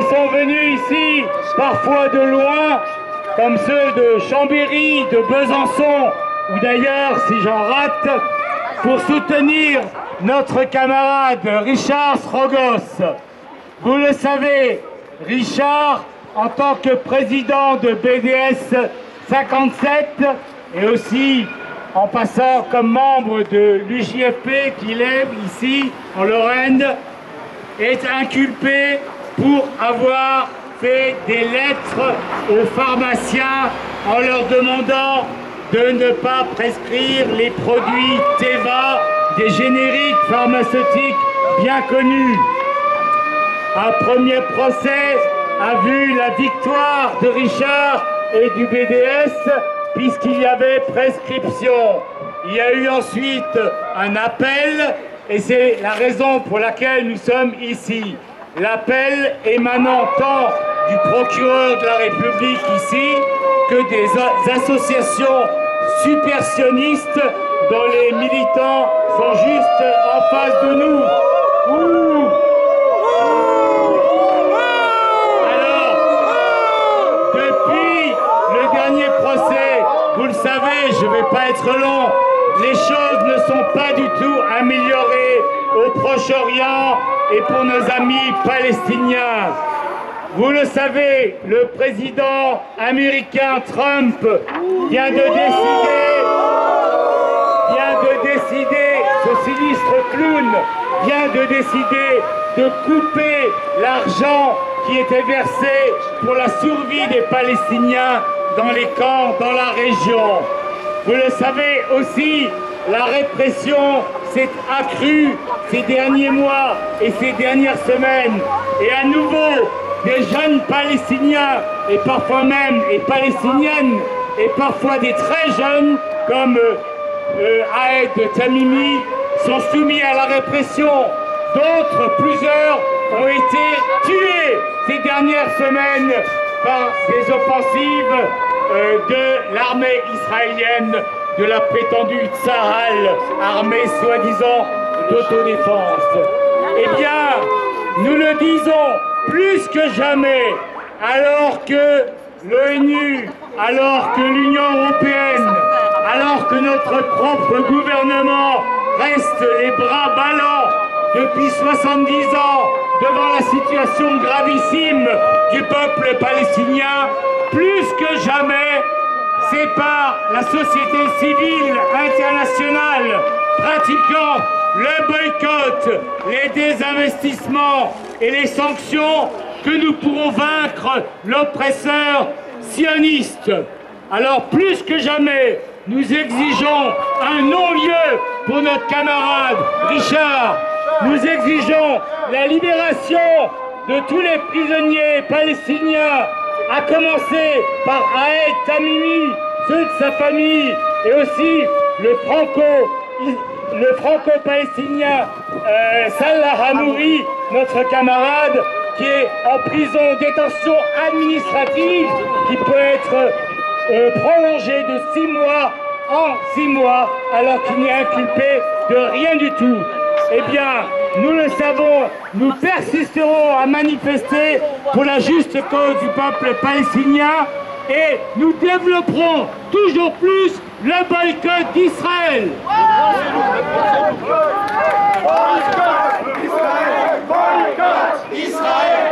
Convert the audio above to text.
sont venus ici, parfois de loin, comme ceux de Chambéry, de Besançon, ou d'ailleurs, si j'en rate, pour soutenir notre camarade Richard Srogos. Vous le savez, Richard, en tant que président de BDS 57, et aussi en passant comme membre de l'UJFP qu'il est ici en Lorraine, est inculpé pour avoir fait des lettres aux pharmaciens en leur demandant de ne pas prescrire les produits Teva, des génériques pharmaceutiques bien connus. Un premier procès a vu la victoire de Richard et du BDS puisqu'il y avait prescription. Il y a eu ensuite un appel et c'est la raison pour laquelle nous sommes ici. L'appel émanant tant du procureur de la République ici que des associations supersionnistes dont les militants sont juste en face de nous. Ouh. Alors, depuis le dernier procès, vous le savez, je ne vais pas être long, les choses ne sont pas du tout améliorées au Proche-Orient et pour nos amis palestiniens. Vous le savez, le président américain Trump vient de décider, ce sinistre clown vient de décider de couper l'argent qui était versé pour la survie des Palestiniens dans les camps, dans la région. Vous le savez aussi, la répression s'est accrue ces derniers mois et ces dernières semaines. Et à nouveau, des jeunes Palestiniens et parfois même des Palestiniennes et parfois des très jeunes comme Ahed Tamimi sont soumis à la répression. D'autres, plusieurs, ont été tués ces dernières semaines par ces offensives de l'armée israélienne, de la prétendue Tsahal, armée soi-disant d'autodéfense. Eh bien, nous le disons plus que jamais, alors que l'ONU, alors que l'Union européenne, alors que notre propre gouvernement reste les bras ballants depuis 70 ans devant la situation gravissime du peuple palestinien, plus que jamais, c'est par la société civile internationale pratiquant le boycott, les désinvestissements et les sanctions que nous pourrons vaincre l'oppresseur sioniste. Alors plus que jamais, nous exigeons un non-lieu pour notre camarade Richard. Nous exigeons la libération de tous les prisonniers palestiniens, à commencer par Ahed Tamimi, ceux de sa famille, et aussi le franco-palestinien Salah Hamouri, notre camarade, qui est en prison, détention administrative, qui peut être prolongée de 6 mois en 6 mois, alors qu'il n'est inculpé de rien du tout. Eh bien, nous le savons, nous persisterons à manifester pour la juste cause du peuple palestinien et nous développerons toujours plus le boycott d'Israël. Boycott Israël!